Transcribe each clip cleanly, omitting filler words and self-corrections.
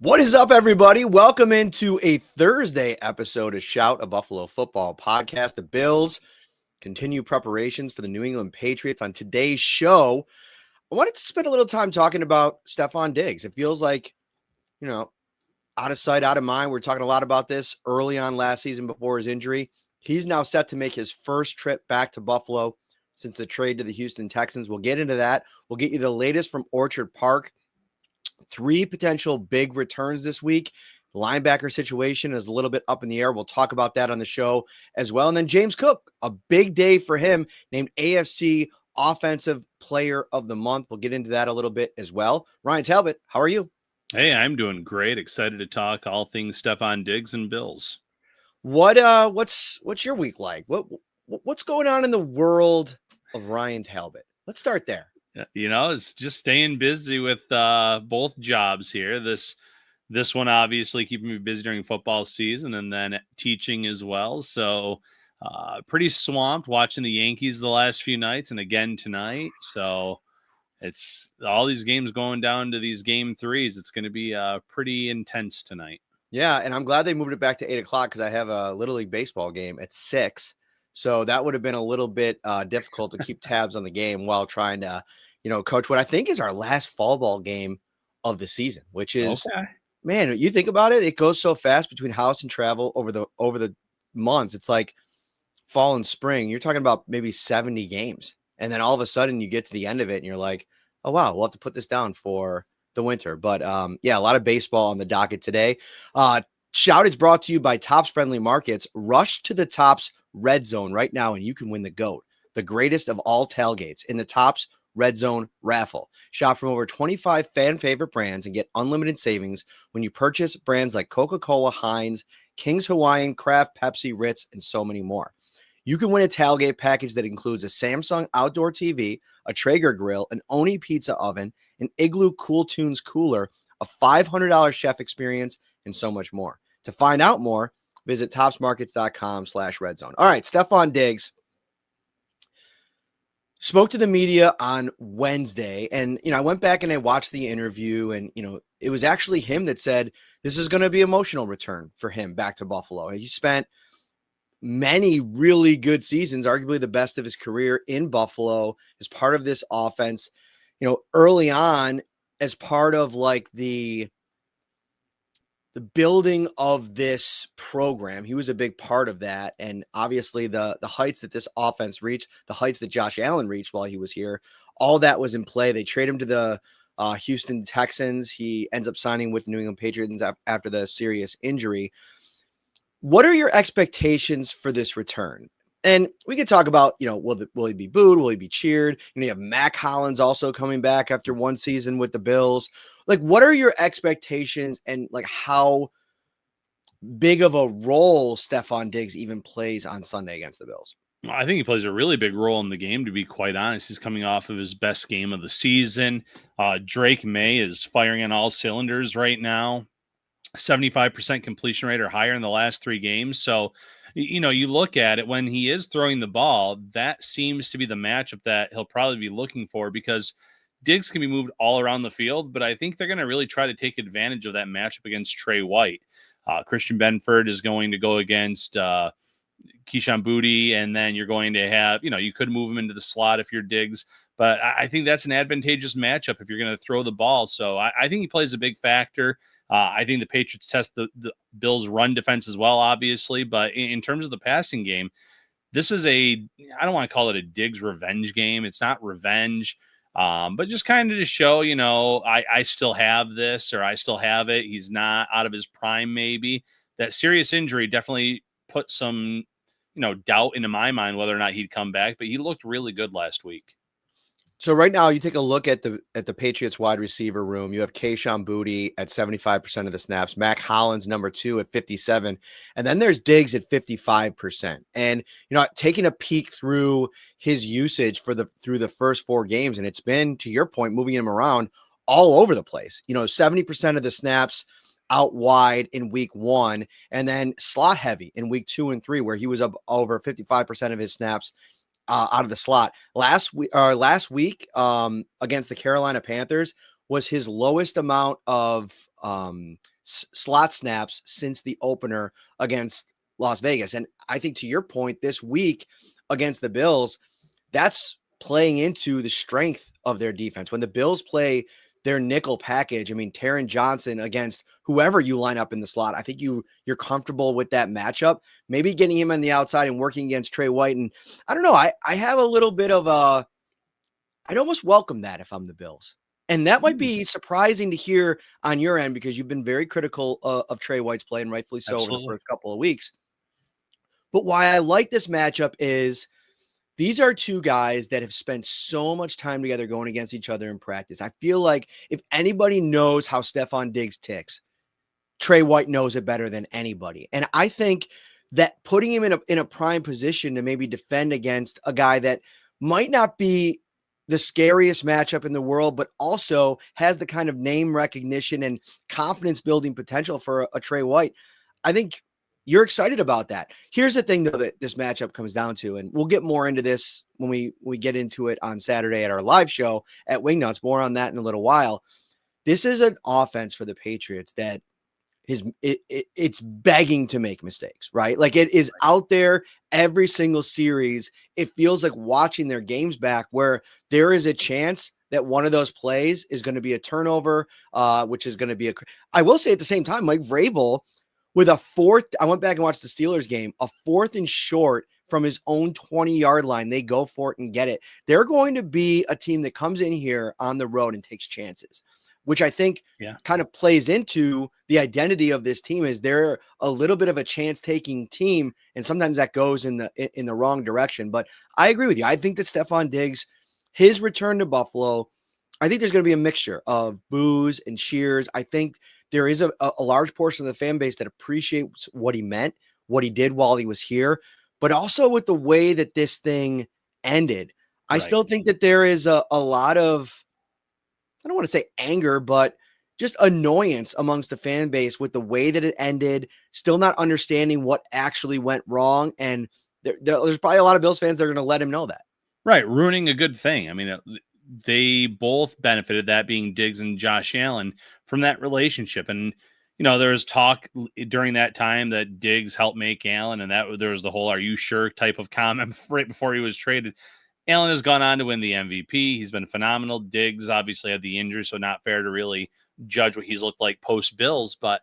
What is up, everybody? Welcome into a Thursday episode of Shout, a Buffalo football podcast. The Bills continue preparations for the New England Patriots. On today's show, I wanted to spend a little time talking about Stefon Diggs. It feels like, out of sight, out of mind. We're talking a lot about this early on last season before his injury. He's now set to make his first trip back to Buffalo since the trade to the Houston Texans. We'll get into that. We'll get you the latest from Orchard Park. 3 potential big returns this week. The linebacker situation is a little bit up in the air. We'll talk about that on the show as well. And then James Cook, a big day for him, named AFC Offensive Player of the Month. We'll get into that a little bit as well. Ryan Talbot, how are you? Hey, I'm doing great. Excited to talk all things Stefon Diggs and Bills. What's your week like? What's going on in the world of Ryan Talbot? Let's start there. It's just staying busy with both jobs here. This one obviously keeping me busy during football season and then teaching as well. So pretty swamped watching the Yankees the last few nights and again tonight. So it's all these games going down to these game 3s. It's going to be pretty intense tonight. Yeah, and I'm glad they moved it back to 8 o'clock because I have a Little League baseball game at 6. So that would have been a little bit difficult to keep tabs on the game while trying to, coach what I think is our last fall ball game of the season, which is, Man, you think about it, it goes so fast between house and travel over the months. It's like fall and spring. You're talking about maybe 70 games. And then all of a sudden you get to the end of it and you're like, oh, wow, we'll have to put this down for the winter. But a lot of baseball on the docket today. Shout is brought to you by Tops Friendly Markets. Rush to the Tops Red Zone right now and you can win the GOAT, the greatest of all tailgates, in the Tops Red Zone raffle. Shop from over 25 fan favorite brands and get unlimited savings when you purchase brands like Coca-Cola, Heinz, King's Hawaiian, Kraft, Pepsi, Ritz, and so many more. You can win a tailgate package that includes a Samsung outdoor TV, a Traeger grill, an Oni pizza oven, an Igloo Cool Tunes cooler, a $500 chef experience, and so much more. To find out more, visit topsmarkets.com/redzone. All right, Stefon Diggs spoke to the media on Wednesday, and I went back and I watched the interview, and it was actually him that said this is going to be an emotional return for him back to Buffalo. He spent many really good seasons, arguably the best of his career in Buffalo, as part of this offense. Early on, as part of like the building of this program, he was a big part of that. And obviously the heights that this offense reached, the heights that Josh Allen reached while he was here, all that was in play. They trade him to the Houston Texans. He ends up signing with the New England Patriots after the serious injury. What are your expectations for this return? And we could talk about, will he be booed? Will he be cheered? You have Mac Hollins also coming back after one season with the Bills. Like, what are your expectations and like how big of a role Stefon Diggs even plays on Sunday against the Bills? I think he plays a really big role in the game, to be quite honest. He's coming off of his best game of the season. Drake May is firing on all cylinders right now. 75% completion rate or higher in the last 3 games. So, you look at it when he is throwing the ball, that seems to be the matchup that he'll probably be looking for, because Diggs can be moved all around the field, but I think they're going to really try to take advantage of that matchup against Trey White. Christian Benford is going to go against Keyshawn Boutte, and then you're going to have, you could move him into the slot if you're Diggs, but I think that's an advantageous matchup if you're going to throw the ball. So I think he plays a big factor. I think the Patriots test the Bills' run defense as well, obviously. But in terms of the passing game, this is I don't want to call it a Diggs revenge game. It's not revenge, but just kind of to show, I still have this, or I still have it. He's not out of his prime, maybe. That serious injury definitely put some, doubt into my mind whether or not he'd come back. But he looked really good last week. So right now, you take a look at the Patriots wide receiver room. You have Keyshawn Boutte at 75% of the snaps, Mac Hollins number 2 at 57%, and then there's Diggs at 55%. And taking a peek through his usage through the first 4 games, and it's been, to your point, moving him around all over the place. 70% of the snaps out wide in week 1, and then slot heavy in week 2 and 3, where he was up over 55% of his snaps out of the slot. Last week against the Carolina Panthers was his lowest amount of slot snaps since the opener against Las Vegas. And I think to your point, this week against the Bills, that's playing into the strength of their defense. When the Bills play their nickel package, I mean, Taron Johnson against whoever you line up in the slot, I think you're comfortable with that matchup. Maybe getting him on the outside and working against Trey White. And I don't know, I have a little bit of I'd almost welcome that if I'm the Bills. And that might be surprising to hear on your end because you've been very critical of Trey White's play, and rightfully so, over the first couple of weeks. But why I like this matchup is these are two guys that have spent so much time together going against each other in practice. I feel like if anybody knows how Stefon Diggs ticks, Trey White knows it better than anybody. And I think that putting him in a prime position to maybe defend against a guy that might not be the scariest matchup in the world, but also has the kind of name recognition and confidence building potential for a Trey White, I think you're excited about that. Here's the thing, though, that this matchup comes down to, and we'll get more into this when we get into it on Saturday at our live show at Wingnuts. More on that in a little while. This is an offense for the Patriots that it's begging to make mistakes, right? Like it is out there every single series. It feels like watching their games back where there is a chance that one of those plays is going to be a turnover, which is going to be I will say at the same time, Mike Vrabel with a fourth, I went back and watched the Steelers game, a 4th and short from his own 20-yard line. They go for it and get it. They're going to be a team that comes in here on the road and takes chances, which I think kind of plays into the identity of this team. Is they're a little bit of a chance-taking team, and sometimes that goes in the wrong direction. But I agree with you. I think that Stefon Diggs, his return to Buffalo, I think there's going to be a mixture of boos and cheers. I think there is a large portion of the fan base that appreciates what he meant, what he did while he was here, but also with the way that this thing ended. I still think that there is a lot of, I don't want to say anger, but just annoyance amongst the fan base with the way that it ended, still not understanding what actually went wrong. And there's probably a lot of Bills fans that are going to let him know that. Right. Ruining a good thing. I mean, they both benefited, that being Diggs and Josh Allen, from that relationship. And, you know, there was talk during that time that Diggs helped make Allen, and that there was the whole "are you sure" type of comment right before he was traded. Allen has gone on to win the MVP. He's been phenomenal. Diggs obviously had the injury, so not fair to really judge what he's looked like post Bills. But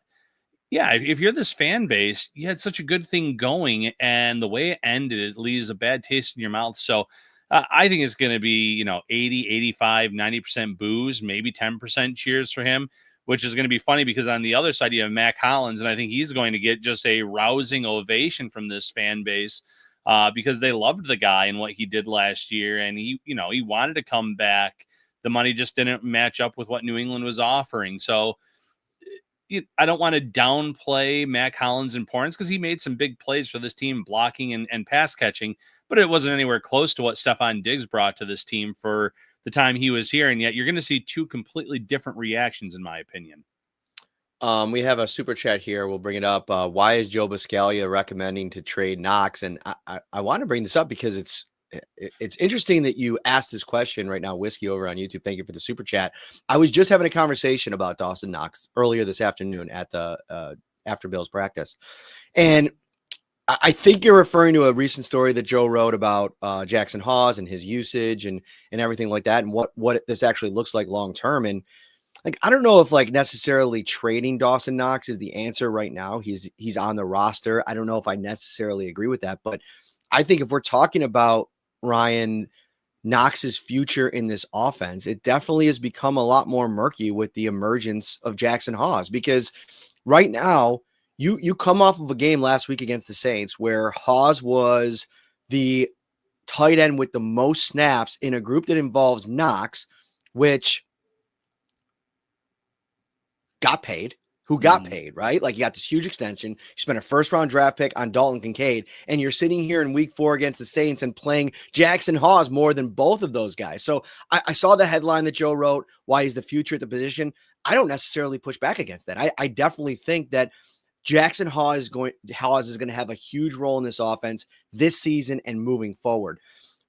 yeah, if you're this fan base, you had such a good thing going, and the way it ended, it leaves a bad taste in your mouth. So I think it's going to be, 80, 85, 90% boos, maybe 10% cheers for him, which is going to be funny because on the other side, you have Mac Hollins, and I think he's going to get just a rousing ovation from this fan base because they loved the guy and what he did last year. And he wanted to come back. The money just didn't match up with what New England was offering. So I don't want to downplay Mac Hollins' importance because he made some big plays for this team, blocking and pass catching, but it wasn't anywhere close to what Stefon Diggs brought to this team for the time he was here. And yet you're going to see two completely different reactions, in my opinion. We have a super chat here. We'll bring it up. Why is Joe Buscaglia recommending to trade Knox? And I want to bring this up because it's interesting that you asked this question right now, Whiskey over on YouTube. Thank you for the super chat. I was just having a conversation about Dawson Knox earlier this afternoon at the after Bills practice. And I think you're referring to a recent story that Joe wrote about Jackson Hawes and his usage and everything like that, and what this actually looks like long term. And like, I don't know if like necessarily trading Dawson Knox is the answer right now. He's on the roster. I don't know if I necessarily agree with that, but I think if we're talking about Ryan Knox's future in this offense, it definitely has become a lot more murky with the emergence of Jackson Hawes, because right now you come off of a game last week against the Saints where Hawes was the tight end with the most snaps in a group that involves Knox, which got paid, right? Like, you got this huge extension. You spent a first-round draft pick on Dalton Kincaid, and you're sitting here in week 4 against the Saints and playing Jackson Hawes more than both of those guys. So I saw the headline that Joe wrote, why he's the future at the position. I don't necessarily push back against that. I definitely think that Jackson Hawes is going to have a huge role in this offense this season and moving forward.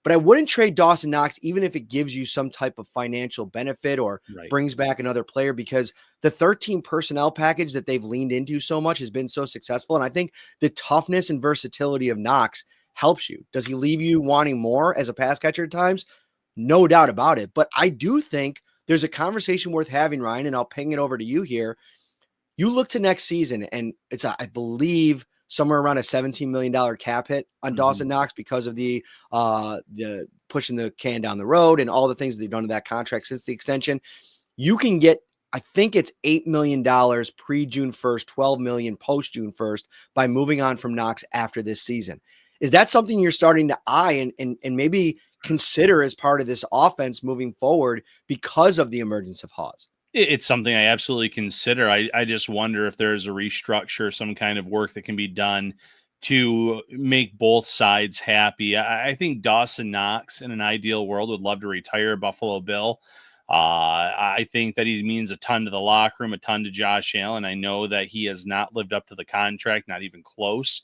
but I wouldn't trade Dawson Knox, even if it gives you some type of financial benefit or Right. brings back another player, because the 13 personnel package that they've leaned into so much has been so successful. And I think the toughness and versatility of Knox helps you. Does he leave you wanting more as a pass catcher at times? No doubt about it. But I do think there's a conversation worth having, Ryan, and I'll ping it over to you here. You look to next season, and it's, I believe, somewhere around a $17 million cap hit on Dawson Knox because of the pushing the can down the road and all the things that they've done to that contract since the extension. You can get, I think it's $8 million pre-June 1st, $12 million post-June 1st by moving on from Knox after this season. Is that something you're starting to eye and maybe consider as part of this offense moving forward because of the emergence of Hawes? It's something I absolutely consider. I just wonder if there's a restructure, some kind of work that can be done to make both sides happy. I think Dawson Knox, in an ideal world, would love to retire a Buffalo Bill. I think that he means a ton to the locker room, a ton to Josh Allen. I know that he has not lived up to the contract, not even close.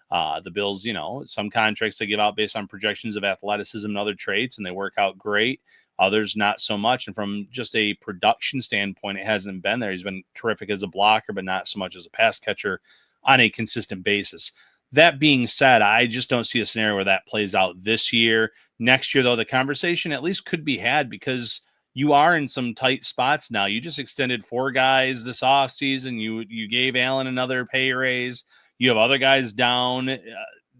The Bills, some contracts they give out based on projections of athleticism and other traits, and they work out great. Others not so much. And from just a production standpoint, it hasn't been there. He's been terrific as a blocker, but not so much as a pass catcher on a consistent basis. That being said, I just don't see a scenario where that plays out this year. Next year, though, the conversation at least could be had because you are in some tight spots now. You just extended 4 guys this offseason. You gave Allen another pay raise. You have other guys down,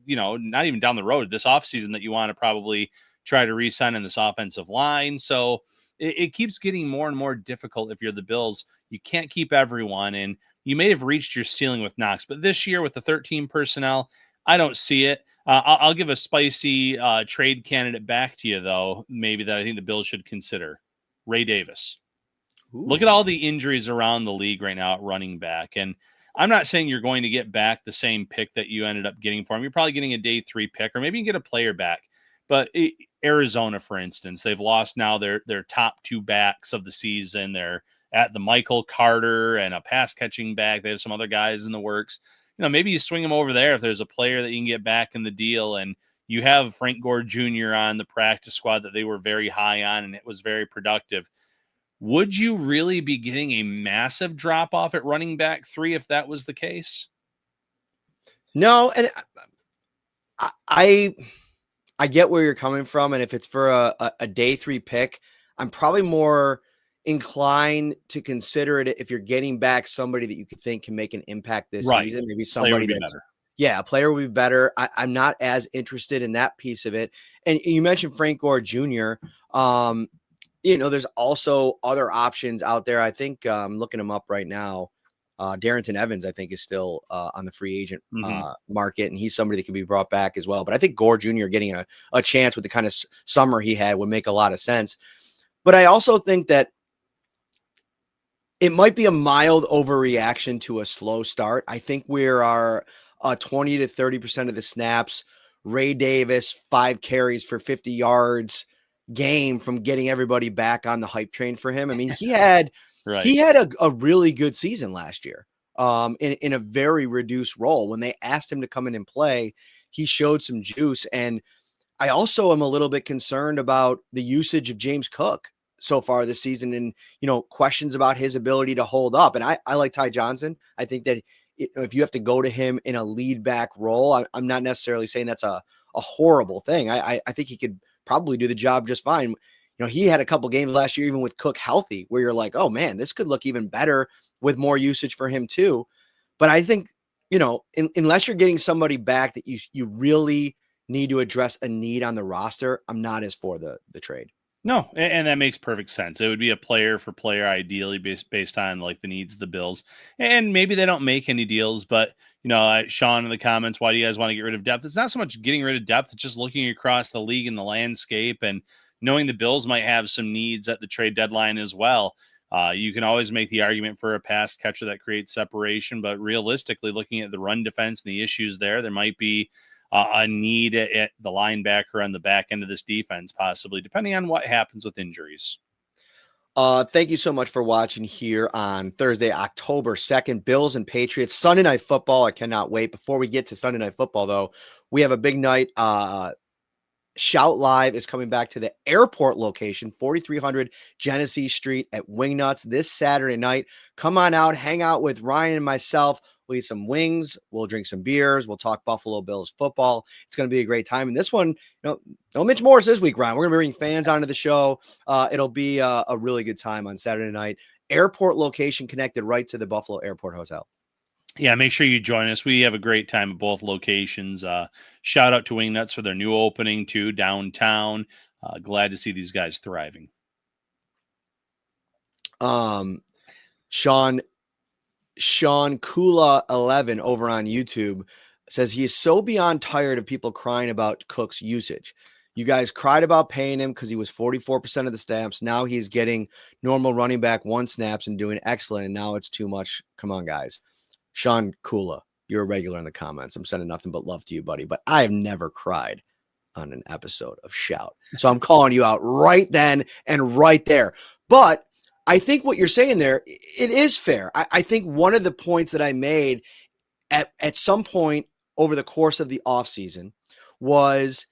not even down the road this offseason that you want to probably try to re-sign in this offensive line. So it keeps getting more and more difficult if you're the Bills. You can't keep everyone, and you may have reached your ceiling with Knox. But this year with the 13 personnel, I don't see it. I'll give a spicy trade candidate back to you, though, maybe that I think the Bills should consider. Ray Davis. Ooh. Look at all the injuries around the league right now at running back. And I'm not saying you're going to get back the same pick that you ended up getting for him. You're probably getting a day 3 pick, or maybe you can get a player back. But Arizona, for instance, they've lost now their top 2 backs of the season. They're at the Michael Carter and a pass catching back. They have some other guys in the works. Maybe you swing them over there if there's a player that you can get back in the deal. And you have Frank Gore Jr. on the practice squad that they were very high on, and it was very productive. Would you really be getting a massive drop off at running back 3 if that was the case? No, and I get where you're coming from, and if it's for a day 3 pick, I'm probably more inclined to consider it if you're getting back somebody that you could think can make an impact this season. Maybe somebody that's better. Yeah, a player would be better. I'm not as interested in that piece of it. And you mentioned Frank Gore Jr. There's also other options out there. I think I'm looking them up right now. Darrington Evans, I think, is still on the free agent market, and he's somebody that can be brought back as well. But I think Gore Jr. getting a chance with the kind of summer he had would make a lot of sense. But I also think that it might be a mild overreaction to a slow start. I think we are 20 to 30% of the snaps. Ray Davis, 5 carries for 50 yards game from getting everybody back on the hype train for him. I mean, he had right. He had a really good season last year in a very reduced role. When they asked him to come in and play, he showed some juice. And I also am a little bit concerned about the usage of James Cook so far this season and, questions about his ability to hold up. And I like Ty Johnson. I think that if you have to go to him in a lead back role, I'm not necessarily saying that's a horrible thing. I think he could probably do the job just fine. He had a couple games last year, even with Cook healthy, where you're like, oh man, this could look even better with more usage for him too. But I think, unless you're getting somebody back that you really need to address a need on the roster, I'm not as for the trade. No, and that makes perfect sense. It would be a player for player, ideally based on like the needs of the Bills. And maybe they don't make any deals, but Sean in the comments, why do you guys want to get rid of depth? It's not so much getting rid of depth; it's just looking across the league and the landscape and knowing the Bills might have some needs at the trade deadline as well. You can always make the argument for a pass catcher that creates separation, but realistically, looking at the run defense and the issues there might be a need at the linebacker on the back end of this defense, possibly, depending on what happens with injuries. Thank you so much for watching here on Thursday, October 2nd, Bills and Patriots, Sunday Night Football. I cannot wait. Before we get to Sunday Night Football, though, we have a big night Shout Live is coming back to the airport location, 4300 Genesee Street at Wingnuts this Saturday night. Come on out, hang out with Ryan and myself. We'll eat some wings. We'll drink some beers. We'll talk Buffalo Bills football. It's going to be a great time. And this one, no Mitch Morris this week, Ryan. We're going to bring fans onto the show. It'll be a really good time on Saturday night. Airport location connected right to the Buffalo Airport Hotel. Yeah, make sure you join us. We have a great time at both locations. Shout out to Wingnuts for their new opening too downtown. Glad to see these guys thriving. Sean Kula 11 over on YouTube says he is so beyond tired of people crying about Cook's usage. You guys cried about paying him because he was 44% of the snaps. Now he's getting normal running back 1 snaps and doing excellent. And now it's too much. Come on, guys. Sean Kula, you're a regular in the comments. I'm sending nothing but love to you, buddy. But I have never cried on an episode of Shout. So I'm calling you out right then and right there. But I think what you're saying there, it is fair. I think one of the points that I made at some point over the course of the offseason was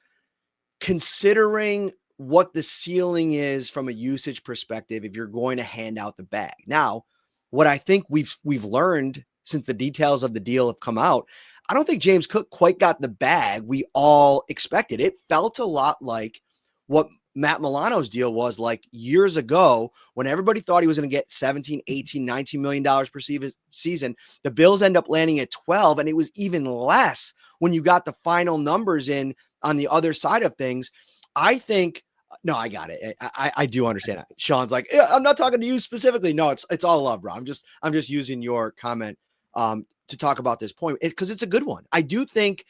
considering what the ceiling is from a usage perspective if you're going to hand out the bag. Now, what I think we've learned since the details of the deal have come out, I don't think James Cook quite got the bag we all expected. It felt a lot like what Matt Milano's deal was like years ago when everybody thought he was going to get 17, 18, 19 million dollars per season. The Bills end up landing at 12, and it was even less when you got the final numbers in on the other side of things. I think no, I got it. I do understand that. Sean's like, yeah, I'm not talking to you specifically. No, it's all love, bro. I'm just using your comment to talk about this point because it's a good one. I do think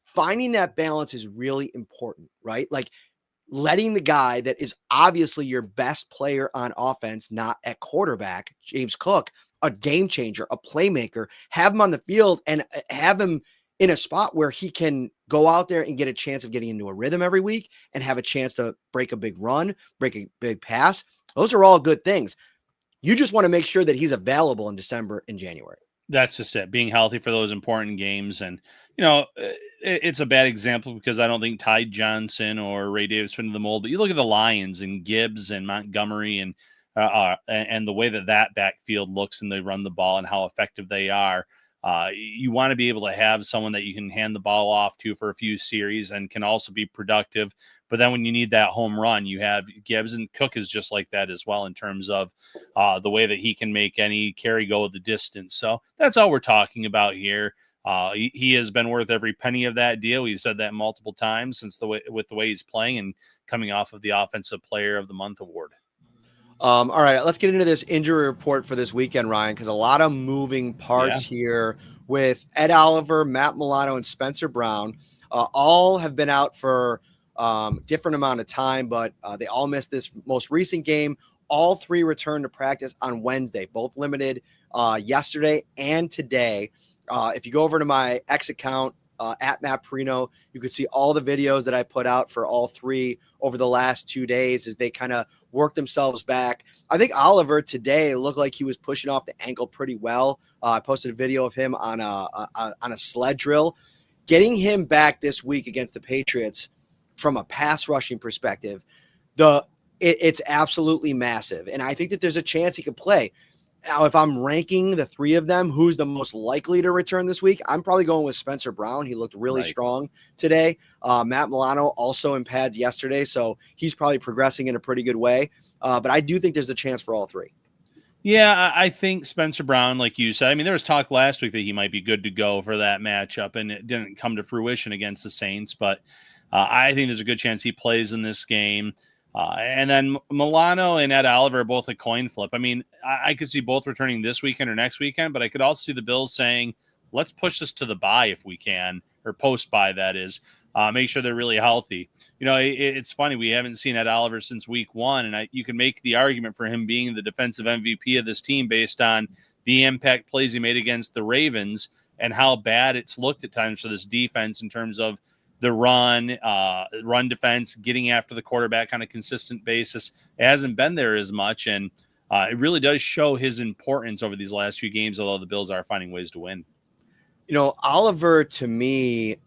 finding that balance is really important, right? Like letting the guy that is obviously your best player on offense, not at quarterback, James Cook, a game changer, a playmaker, have him on the field and have him in a spot where he can go out there and get a chance of getting into a rhythm every week and have a chance to break a big run, break a big pass. Those are all good things. You just want to make sure that he's available in December and January. That's just it, being healthy for those important games. And, it's a bad example because I don't think Ty Johnson or Ray Davis fit into the mold, but you look at the Lions and Gibbs and Montgomery and the way that backfield looks and they run the ball and how effective they are. You want to be able to have someone that you can hand the ball off to for a few series and can also be productive. But then when you need that home run, you have Gibbs, and Cook is just like that as well in terms of the way that he can make any carry go the distance. So that's all we're talking about here. He has been worth every penny of that deal. We've said that multiple times since with the way he's playing and coming off of the Offensive Player of the Month award. All right, let's get into this injury report for this weekend, Ryan, because a lot of moving parts here with Ed Oliver, Matt Milano, and Spencer Brown. All have been out for different amount of time, but they all missed this most recent game. All 3 returned to practice on Wednesday, both limited yesterday and today. If you go over to my X account, at Matt Parrino, you could see all the videos that I put out for all 3 over the last 2 days as they kind of work themselves back. I think Oliver today looked like he was pushing off the ankle pretty well. I posted a video of him on a sled drill. Getting him back this week against the Patriots from a pass rushing perspective, it's absolutely massive. And I think that there's a chance he could play. Now, if I'm ranking the 3 of them, who's the most likely to return this week, I'm probably going with Spencer Brown. He looked really strong today. Matt Milano also in pads yesterday, so he's probably progressing in a pretty good way. But I do think there's a chance for all 3. Yeah, I think Spencer Brown, like you said, I mean, there was talk last week that he might be good to go for that matchup, and it didn't come to fruition against the Saints. But I think there's a good chance he plays in this game. And then Milano and Ed Oliver are both a coin flip. I mean, I could see both returning this weekend or next weekend, but I could also see the Bills saying, let's push this to the bye if we can, or post-bye, that is. Make sure they're really healthy. It's funny. We haven't seen Ed Oliver since week 1, and you can make the argument for him being the defensive MVP of this team based on the impact plays he made against the Ravens and how bad it's looked at times for this defense in terms of the run defense, getting after the quarterback on a consistent basis. It hasn't been there as much, and it really does show his importance over these last few games, although the Bills are finding ways to win. Oliver, to me,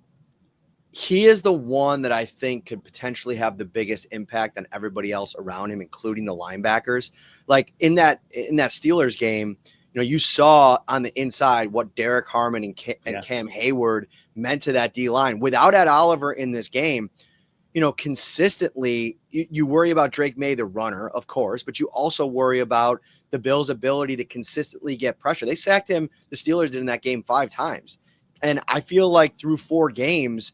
he is the one that I think could potentially have the biggest impact on everybody else around him, including the linebackers. Like in that Steelers game, you saw on the inside what Derek Harmon and Cam Hayward meant to that D line. Without Ed Oliver in this game, consistently you worry about Drake May, the runner, of course, but you also worry about the Bills' ability to consistently get pressure. They sacked him, the Steelers did in that game 5 times. And I feel like through 4 games,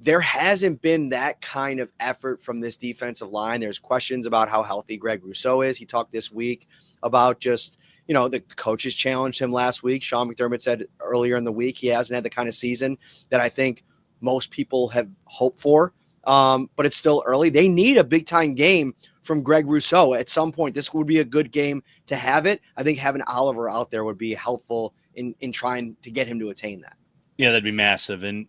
there hasn't been that kind of effort from this defensive line. There's questions about how healthy Greg Rousseau is. He talked this week about just, the coaches challenged him last week. Sean McDermott said earlier in the week he hasn't had the kind of season that I think most people have hoped for. But it's still early. They need a big-time game from Greg Rousseau at some point. This would be a good game to have it. I think having Oliver out there would be helpful in trying to get him to attain that. Yeah, that'd be massive. And,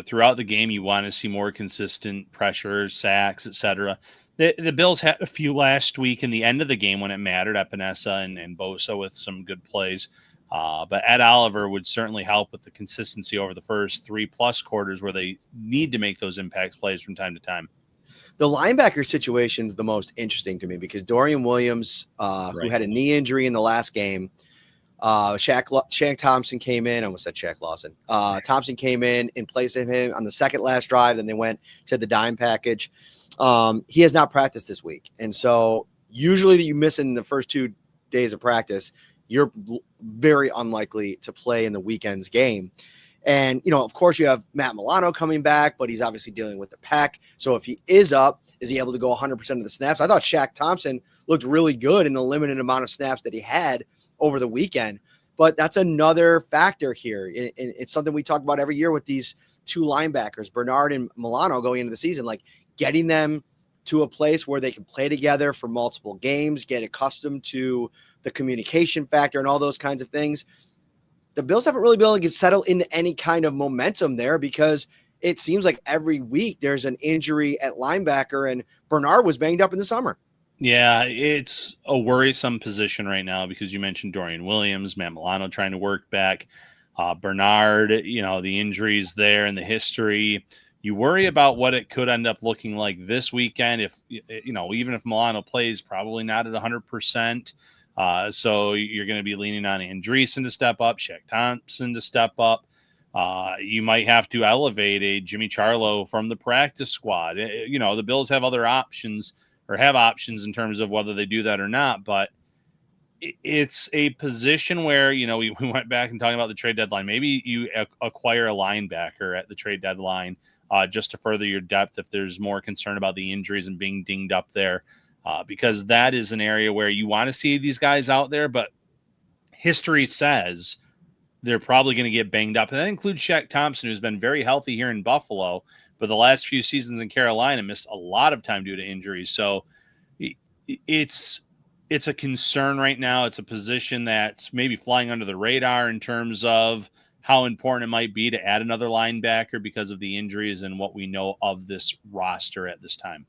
throughout the game, you want to see more consistent pressure, sacks, etc. The Bills had a few last week in the end of the game when it mattered, Epinesa and Bosa with some good plays. But Ed Oliver would certainly help with the consistency over the first 3+ quarters where they need to make those impact plays from time to time. The linebacker situation is the most interesting to me because Dorian Williams, who had a knee injury in the last game, Shaq Thompson came in. I almost said Shaq Lawson. Thompson came in place of him on the second last drive. Then they went to the dime package. He has not practiced this week. And so usually that you miss in the first 2 days of practice, you're very unlikely to play in the weekend's game. And, of course, you have Matt Milano coming back, but he's obviously dealing with the pec. So if he is up, is he able to go 100% of the snaps? I thought Shaq Thompson looked really good in the limited amount of snaps that he had over the weekend. But that's another factor here. And it's something we talk about every year with these 2 linebackers, Bernard and Milano, going into the season, like getting them to a place where they can play together for multiple games, get accustomed to the communication factor and all those kinds of things. The Bills haven't really been able to get settled into any kind of momentum there because it seems like every week there's an injury at linebacker, and Bernard was banged up in the summer. Yeah, it's a worrisome position right now because you mentioned Dorian Williams, Matt Milano trying to work back, Bernard, the injuries there and the history. You worry about what it could end up looking like this weekend if, even if Milano plays, probably not at 100%. So you're going to be leaning on Andreessen to step up, Shaq Thompson to step up. You might have to elevate a Jimmy Charlo from the practice squad. The Bills have other options or have options in terms of whether they do that or not. But it's a position where, we went back and talking about the trade deadline. Maybe you acquire a linebacker at the trade deadline just to further your depth if there's more concern about the injuries and being dinged up there. Because that is an area where you want to see these guys out there, but history says they're probably going to get banged up. And that includes Shaq Thompson, who's been very healthy here in Buffalo, but the last few seasons in Carolina missed a lot of time due to injuries. So it's a concern right now. It's a position that's maybe flying under the radar in terms of how important it might be to add another linebacker because of the injuries and what we know of this roster at this time.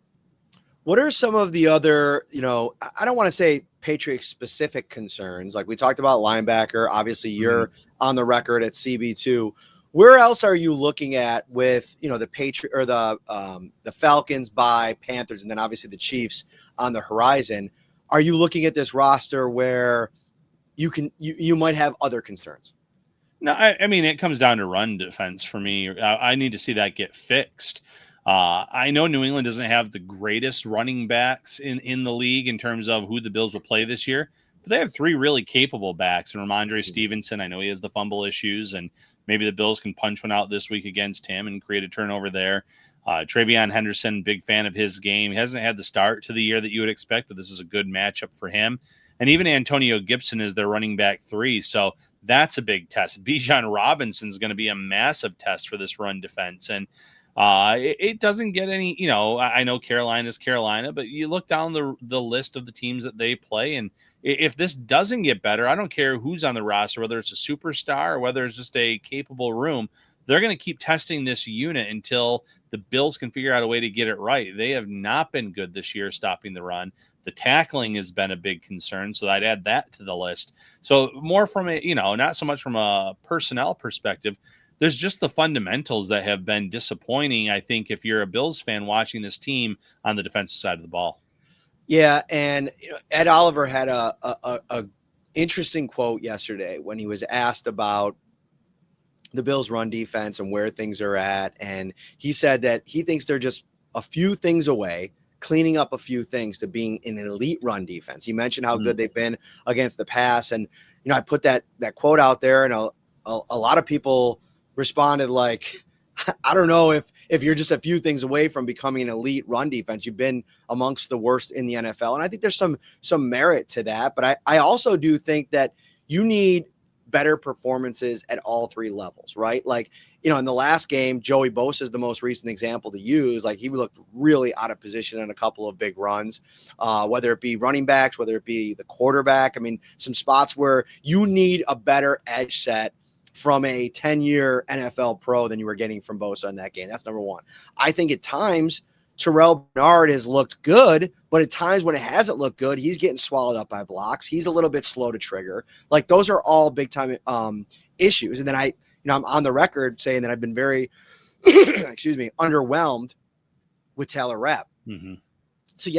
What are some of the other, I don't want to say Patriots specific concerns. Like we talked about linebacker, obviously you're on the record at CB2. Where else are you looking at with, the Patriot or the Falcons by Panthers and then obviously the Chiefs on the horizon? Are you looking at this roster where you might have other concerns? No, I mean, it comes down to run defense for me. I need to see that get fixed. I know New England doesn't have the greatest running backs in the league in terms of who the Bills will play this year, but they have 3 really capable backs. And Ramondre Stevenson, I know he has the fumble issues, and maybe the Bills can punch one out this week against him and create a turnover there. Travion Henderson, big fan of his game. He hasn't had the start to the year that you would expect, but this is a good matchup for him. And even Antonio Gibson is their running back 3, so that's a big test. Bijan Robinson is going to be a massive test for this run defense. And it doesn't get any, I know Carolina's Carolina, but you look down the list of the teams that they play, and if this doesn't get better, I don't care who's on the roster, whether it's a superstar or whether it's just a capable room, they're going to keep testing this unit until the Bills can figure out a way to get it right. They have not been good this year stopping the run. The tackling has been a big concern, so I'd add that to the list. So more from a, not so much from a personnel perspective, there's just the fundamentals that have been disappointing, I think, if you're a Bills fan watching this team on the defensive side of the ball. Yeah, and Ed Oliver had a interesting quote yesterday when he was asked about the Bills' run defense and where things are at, and he said that he thinks they're just a few things away, cleaning up a few things to being an elite run defense. He mentioned how good they've been against the pass, and I put that quote out there, and a lot of people responded like, I don't know if you're just a few things away from becoming an elite run defense. You've been amongst the worst in the NFL. And I think there's some merit to that. But I also do think that you need better performances at all three levels, right? Like, in the last game, Joey Bosa is the most recent example to use. Like, he looked really out of position in a couple of big runs, whether it be running backs, whether it be the quarterback. I mean, some spots where you need a better edge set from a 10-year NFL pro than you were getting from Bosa in that game. That's number one. I think at times Terrell Bernard has looked good, but at times when it hasn't looked good, he's getting swallowed up by blocks. He's a little bit slow to trigger. Like, those are all big time issues. And then I'm on the record saying that I've been very, underwhelmed with Taylor Rapp. Mm-hmm. So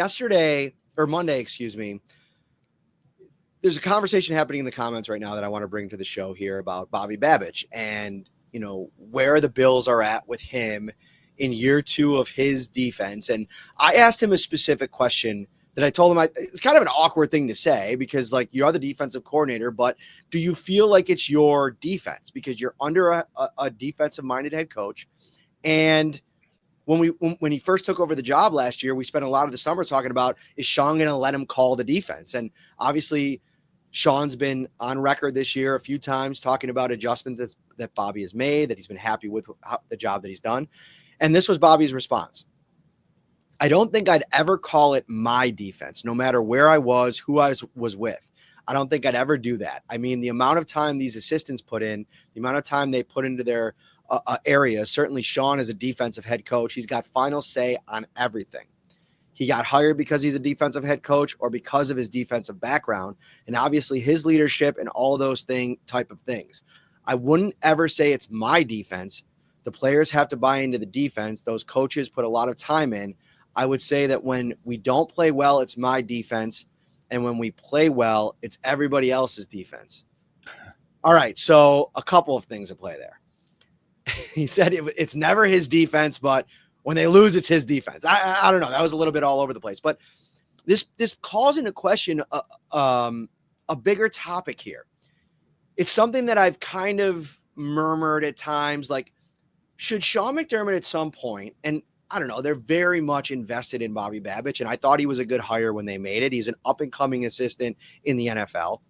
Monday, there's a conversation happening in the comments right now that I want to bring to the show here about Bobby Babich and, where the Bills are at with him in year 2 of his defense. And I asked him a specific question that I told him it's kind of an awkward thing to say because, like, you're the defensive coordinator, but do you feel like it's your defense because you're under a defensive-minded head coach? And when he first took over the job last year, we spent a lot of the summer talking about, is Sean going to let him call the defense? And obviously Sean's been on record this year a few times talking about adjustments that Bobby has made, that he's been happy with the job that he's done. And this was Bobby's response. I don't think I'd ever call it my defense, no matter where I was, who I was with. I don't think I'd ever do that. I mean, the amount of time these assistants put in, the amount of time they put into their areas, certainly Sean is a defensive head coach. He's got final say on everything. He got hired because he's a defensive head coach or because of his defensive background, and obviously his leadership and all those type of things. I wouldn't ever say it's my defense. The players have to buy into the defense. Those coaches put a lot of time in. I would say that when we don't play well, it's my defense. And when we play well, it's everybody else's defense. All right, so a couple of things at play there. He said it's never his defense, but when they lose, it's his defense. I don't know. That was a little bit all over the place. But this calls into question a bigger topic here. It's something that I've kind of murmured at times, like, should Sean McDermott at some point, and I don't know, they're very much invested in Bobby Babich, and I thought he was a good hire when they made it. He's an up-and-coming assistant in the NFL.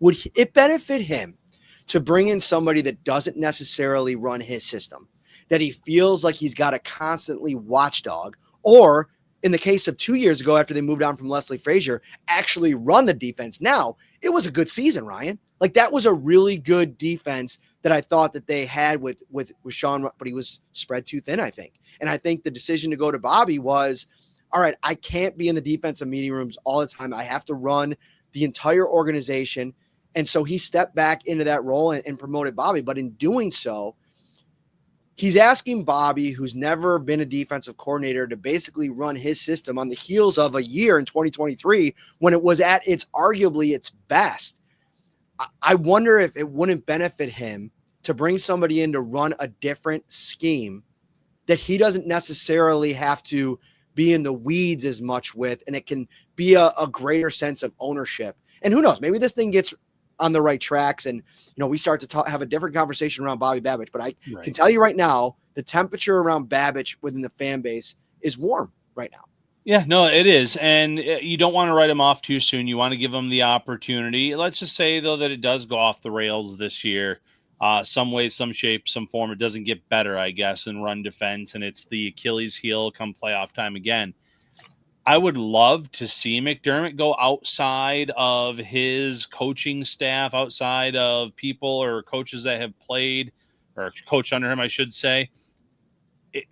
Would it benefit him to bring in somebody that doesn't necessarily run his system, that he feels like he's got to constantly watchdog, or in the case of 2 years ago after they moved on from Leslie Frazier, actually run the defense? Now, it was a good season, Ryan. Like, that was a really good defense that I thought that they had with Sean, but he was spread too thin, I think. And I think the decision to go to Bobby was, all right, I can't be in the defensive meeting rooms all the time. I have to run the entire organization. And so he stepped back into that role and promoted Bobby. But in doing so, he's asking Bobby, who's never been a defensive coordinator, to basically run his system on the heels of a year in 2023 when it was at arguably its best. I wonder if it wouldn't benefit him to bring somebody in to run a different scheme that he doesn't necessarily have to be in the weeds as much with, and it can be a greater sense of ownership. And who knows, maybe this thing gets on the right tracks and, we start to have a different conversation around Bobby Babich. But I can tell you right now, the temperature around Babich within the fan base is warm right now. Yeah, no, it is. And you don't want to write him off too soon. You want to give him the opportunity. Let's just say, though, that it does go off the rails this year. Some way, some shape, some form. It doesn't get better, I guess, in run defense. And it's the Achilles heel come playoff time again. I would love to see McDermott go outside of his coaching staff, outside of people or coaches that have played or coached under him, I should say.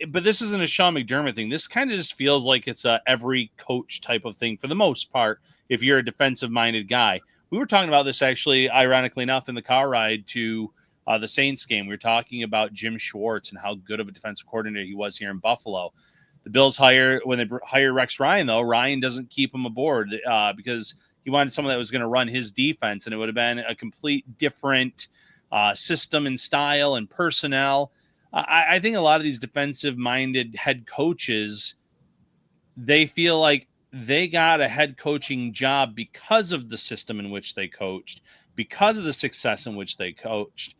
But this isn't a Sean McDermott thing. This kind of just feels like it's a every coach type of thing for the most part, if you're a defensive-minded guy. We were talking about this, actually, ironically enough, in the car ride to The Saints game, we were talking about Jim Schwartz and how good of a defensive coordinator he was here in Buffalo. The Bills when they hire Rex Ryan, though, Ryan doesn't keep him aboard because he wanted someone that was going to run his defense, and it would have been a complete different system and style and personnel. I think a lot of these defensive-minded head coaches, they feel like they got a head coaching job because of the system in which they coached, because of the success in which they coached.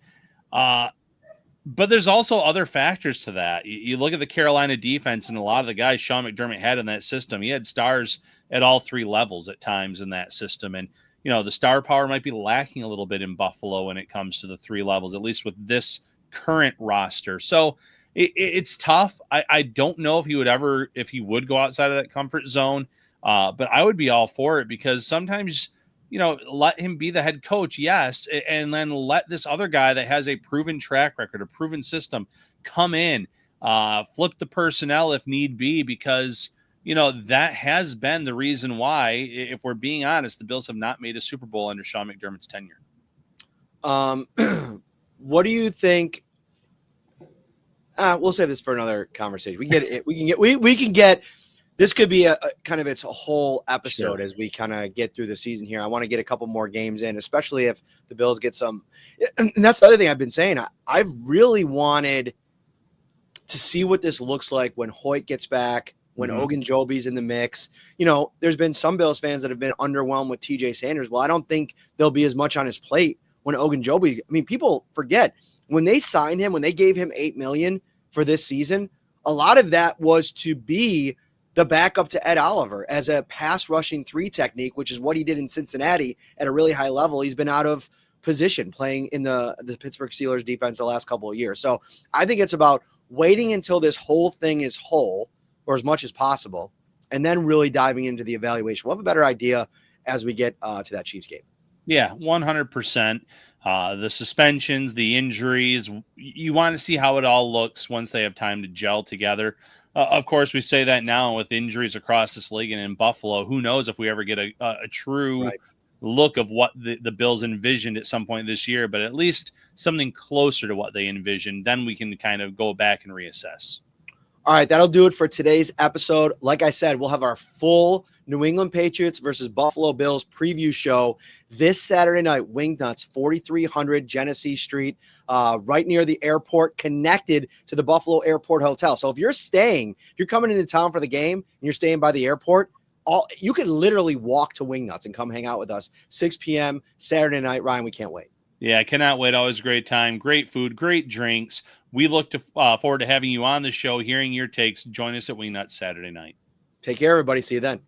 But there's also other factors to that. You look at the Carolina defense, and a lot of the guys Sean McDermott had in that system, he had stars at all three levels at times in that system. And, the star power might be lacking a little bit in Buffalo when it comes to the three levels, at least with this current roster. So it's tough. I don't know if he would go outside of that comfort zone. But I would be all for it because sometimes, let him be the head coach. Yes. And then let this other guy that has a proven track record, a proven system come in, flip the personnel if need be, because, that has been the reason why, if we're being honest, the Bills have not made a Super Bowl under Sean McDermott's tenure. What do you think? We'll save this for another conversation. We can get. This could be a kind of its a whole episode as we kind of get through the season here. I want to get a couple more games in, especially if the Bills get some. And that's the other thing I've been saying. I've really wanted to see what this looks like when Hoyt gets back, when Ogunjobi's in the mix. There's been some Bills fans that have been underwhelmed with TJ Sanders. Well, I don't think there'll be as much on his plate when Ogunjobi. I mean, people forget when they signed him, when they gave him $8 million for this season, a lot of that was to be the backup to Ed Oliver as a pass rushing 3 technique, which is what he did in Cincinnati at a really high level. He's been out of position playing in the Pittsburgh Steelers defense the last couple of years. So I think it's about waiting until this whole thing is whole, or as much as possible, and then really diving into the evaluation. We'll have a better idea as we get to that Chiefs game. Yeah, 100%. The suspensions, the injuries, you want to see how it all looks once they have time to gel together. Of course, we say that now with injuries across this league and in Buffalo. Who knows if we ever get a true look of what the Bills envisioned at some point this year, but at least something closer to what they envisioned. Then we can kind of go back and reassess. All right, that'll do it for today's episode. Like I said, we'll have our full New England Patriots versus Buffalo Bills preview show this Saturday night. Wingnuts, 4300 Genesee Street, right near the airport, connected to the Buffalo Airport Hotel. So if you're coming into town for the game and you're staying by the airport, you could literally walk to Wingnuts and come hang out with us. 6 p.m. Saturday night. Ryan, we can't wait. Yeah, I cannot wait. Always a great time. Great food, great drinks. We look forward to having you on the show, hearing your takes. Join us at Wingnuts Saturday night. Take care, everybody. See you then.